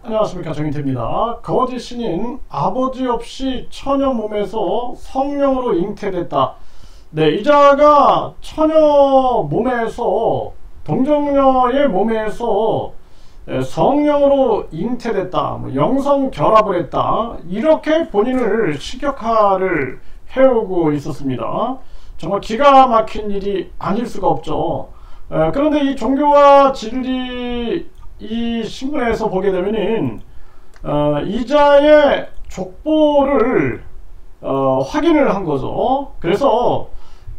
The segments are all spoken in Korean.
안녕하십니까, 정인태입니다. 거짓 신인 아버지 없이 처녀 몸에서 성령으로 잉태됐다. 네, 이자가 처녀 몸에서 동정녀의 몸에서 성령으로 잉태됐다, 영성 결합을 했다, 이렇게 본인을 식역화를 해오고 있었습니다. 정말 기가 막힌 일이 아닐 수가 없죠. 그런데 이 종교와 진리 이 신문에서 보게 되면은 이자의 족보를 확인을 한 거죠. 그래서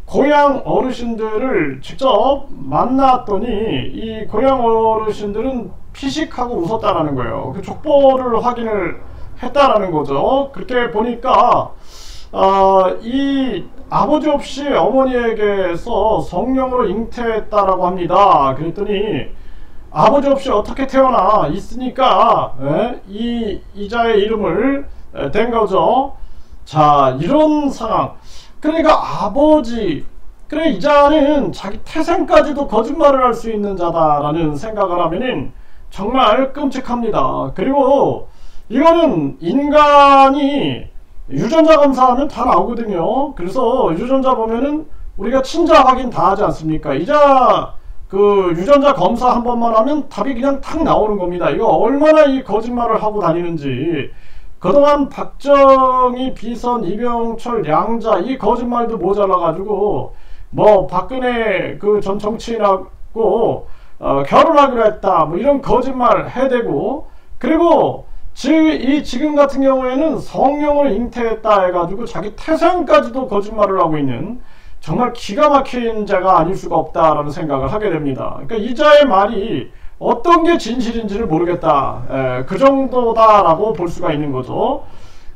고향 어르신들을 직접 만났더니 이 고향 어르신들은 피식하고 웃었다라는 거예요. 그 족보를 확인을 했다라는 거죠. 그렇게 보니까 이 아버지 없이 어머니에게서 성령으로 잉태했다라고 합니다. 그랬더니 아버지 없이 어떻게 태어나 있으니까 이자의 이름을 댄 거죠. 자, 이런 상황. 그러니까 아버지, 그래, 이자는 자기 태생까지도 거짓말을 할 수 있는 자다라는 생각을 하면은 정말 끔찍합니다. 그리고 이거는 인간이 유전자 검사하면 다 나오거든요. 그래서 유전자 보면은 우리가 친자 확인 다 하지 않습니까? 이자 그 유전자 검사 한 번만 하면 답이 그냥 탁 나오는 겁니다. 이거 얼마나 이 거짓말을 하고 다니는지. 그동안 박정희, 비선, 이병철, 양자 이 거짓말도 모자라 가지고 뭐 박근혜 그 전 정치인하고 결혼하기로 했다, 뭐 이런 거짓말 해대고, 그리고 지금 같은 경우에는 성령을 잉태했다 해가지고 자기 태생까지도 거짓말을 하고 있는 정말 기가 막힌 자가 아닐 수가 없다라는 생각을 하게 됩니다. 그러니까 이자의 말이 어떤 게 진실인지를 모르겠다, 그 정도다라고 볼 수가 있는 거죠.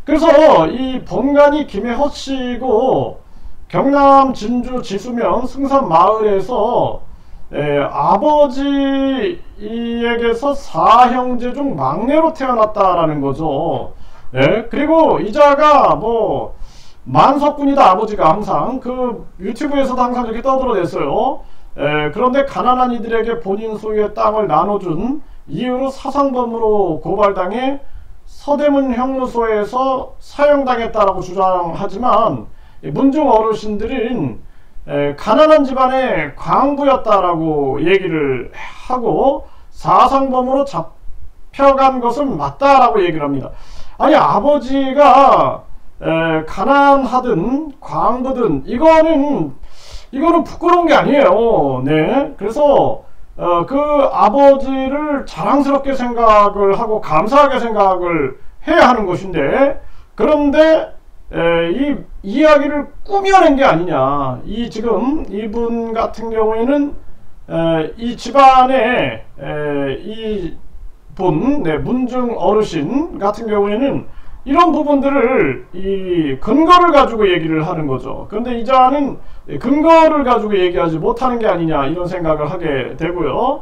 그래서 이 본관이 김해허 씨고 경남 진주 지수면 승산 마을에서 아버지에게서 4형제 중 막내로 태어났다라는 거죠. 그리고 이자가 뭐 만석군이다, 아버지가 항상 그 유튜브에서도 항상 이렇게 떠들어댔어요. 그런데 가난한 이들에게 본인 소유의 땅을 나눠준 이유로 사상범으로 고발당해 서대문 형무소에서 사형당했다라고 주장하지만 문중 어르신들은 가난한 집안의 광부였다라고 얘기를 하고 사상범으로 잡혀간 것은 맞다라고 얘기를 합니다. 아니, 아버지가 가난하든 광부든 이거는 부끄러운 게 아니에요. 네, 그래서 그 아버지를 자랑스럽게 생각을 하고 감사하게 생각을 해야 하는 것인데, 그런데 이 이야기를 꾸며낸 게 아니냐. 지금 이분 같은 경우에는 이 집안의 문중 어르신 같은 경우에는 이런 부분들을 이 근거를 가지고 얘기를 하는 거죠. 그런데 이자는 근거를 가지고 얘기하지 못하는 게 아니냐, 이런 생각을 하게 되고요.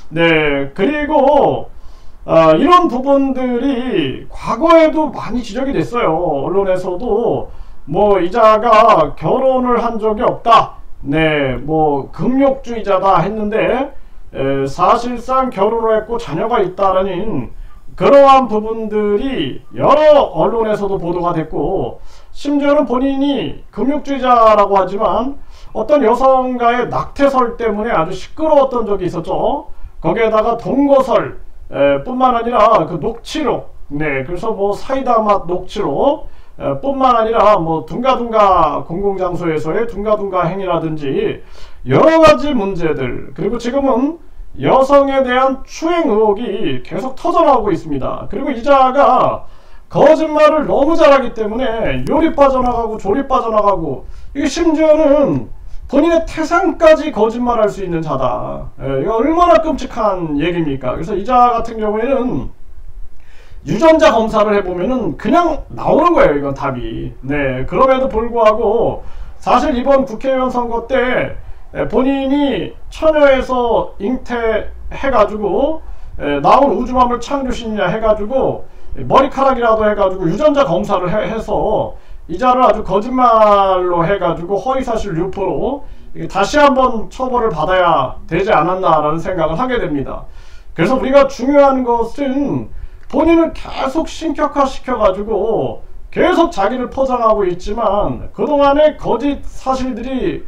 네, 그리고 이런 부분들이 과거에도 많이 지적이 됐어요. 언론에서도 뭐 이자가 결혼을 한 적이 없다, 네, 뭐 금욕주의자다 했는데 사실상 결혼을 했고 자녀가 있다라는 그러한 부분들이 여러 언론에서도 보도가 됐고, 심지어는 본인이 금욕주의자라고 하지만 어떤 여성과의 낙태설 때문에 아주 시끄러웠던 적이 있었죠. 거기에다가 동거설 뿐만 아니라 그 녹취록, 네, 그래서 뭐 사이다 맛 녹취록 뿐만 아니라 뭐 둥가둥가 공공장소에서의 둥가둥가 행위라든지 여러가지 문제들, 그리고 지금은 여성에 대한 추행 의혹이 계속 터져나오고 있습니다. 그리고 이자가 거짓말을 너무 잘하기 때문에 요리 빠져나가고 조리 빠져나가고, 이게 심지어는 본인의 태생까지 거짓말할 수 있는 자다. 이거 얼마나 끔찍한 얘기입니까? 그래서 이자 같은 경우에는 유전자 검사를 해보면은 그냥 나오는 거예요, 이건 답이. 네, 그럼에도 불구하고 사실 이번 국회의원 선거 때 본인이 처녀에서 잉태해가지고 나온 우주맘을 창조신이냐 해가지고 머리카락이라도 해가지고 유전자 검사를 해서 이자를 아주 거짓말로 해가지고 허위사실 유포로 다시 한번 처벌을 받아야 되지 않았나라는 생각을 하게 됩니다. 그래서 우리가 중요한 것은 본인을 계속 신격화시켜가지고 계속 자기를 포장하고 있지만 그동안의 거짓 사실들이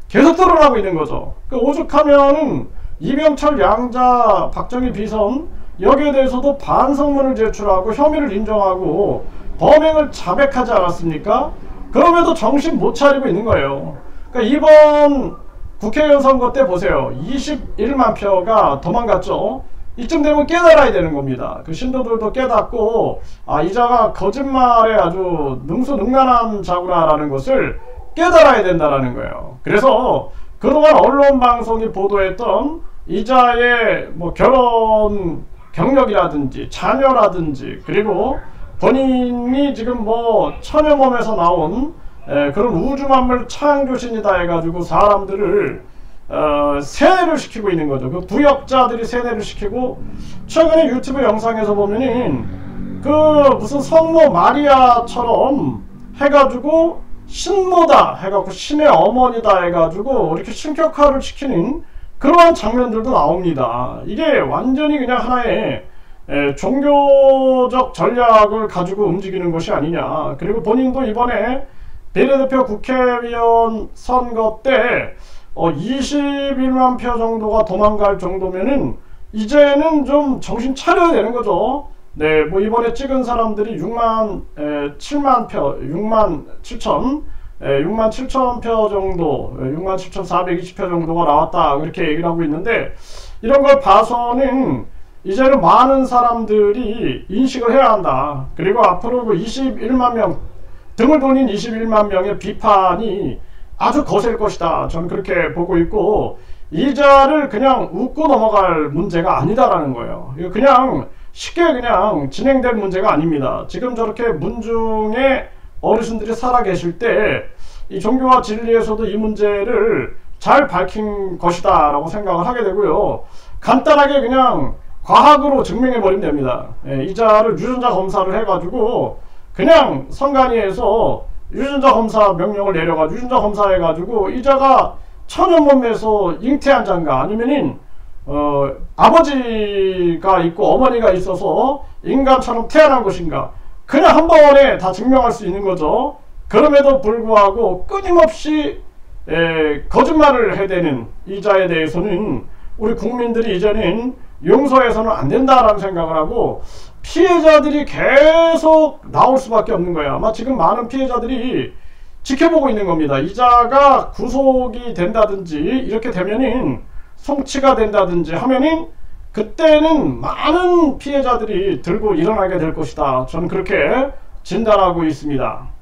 계속 드러나고 있는 거죠. 오죽하면은 이병철, 양자, 박정희 비선 여기에 대해서도 반성문을 제출하고 혐의를 인정하고 범행을 자백하지 않았습니까? 그럼에도 정신 못 차리고 있는 거예요. 그러니까 이번 국회의원 선거 때 보세요. 21만 표가 도망갔죠. 이쯤 되면 깨달아야 되는 겁니다. 그 신도들도 깨닫고 이자가 거짓말에 아주 능수능란한 자구나라는 것을 깨달아야 된다라는 거예요. 그래서 그동안 언론 방송이 보도했던 이자의 뭐 결혼 경력이라든지 자녀라든지 그리고 본인이 지금 뭐 천여몸에서 나온 그런 우주만물 창조신이다 해가지고 사람들을 세뇌를 시키고 있는 거죠. 그 부역자들이 세뇌를 시키고 최근에 유튜브 영상에서 보면은 그 무슨 성모 마리아처럼 해가지고 신모다 해가지고 신의 어머니다 해가지고 이렇게 신격화를 시키는 그러한 장면들도 나옵니다. 이게 완전히 그냥 하나의 종교적 전략을 가지고 움직이는 것이 아니냐. 그리고 본인도 이번에 비례대표 국회의원 선거 때 21만 표 정도가 도망갈 정도면은 이제는 좀 정신 차려야 되는 거죠. 네, 뭐 이번에 찍은 사람들이 7만 표, 6만 7천 표 정도, 6만 7,420표 정도가 나왔다 그렇게 얘기를 하고 있는데 이런 걸 봐서는 이제는 많은 사람들이 인식을 해야 한다. 그리고 앞으로 그 21만 명 등을 돌린 21만 명의 비판이 아주 거셀 것이다. 저는 그렇게 보고 있고 이자를 그냥 웃고 넘어갈 문제가 아니다라는 거예요. 이거 그냥 쉽게 그냥 진행될 문제가 아닙니다. 지금 저렇게 문중의 어르신들이 살아계실 때 이 종교와 진리에서도 이 문제를 잘 밝힌 것이다 라고 생각을 하게 되고요. 간단하게 그냥 과학으로 증명해 버리면 됩니다. 이자를 유전자 검사를 해가지고 그냥 선관위에서 유전자 검사 명령을 내려가지고 유전자 검사해가지고 이자가 천연몸에서 잉태한 자인가 아니면은 아버지가 있고 어머니가 있어서 인간처럼 태어난 것인가 그냥 한 번에 다 증명할 수 있는 거죠. 그럼에도 불구하고 끊임없이 거짓말을 해대는 이자에 대해서는 우리 국민들이 이제는 용서해서는 안 된다라는 생각을 하고 피해자들이 계속 나올 수밖에 없는 거야. 아마 지금 많은 피해자들이 지켜보고 있는 겁니다. 이자가 구속이 된다든지 이렇게 되면은 송치가 된다든지 하면은 그때는 많은 피해자들이 들고 일어나게 될 것이다. 저는 그렇게 진단하고 있습니다.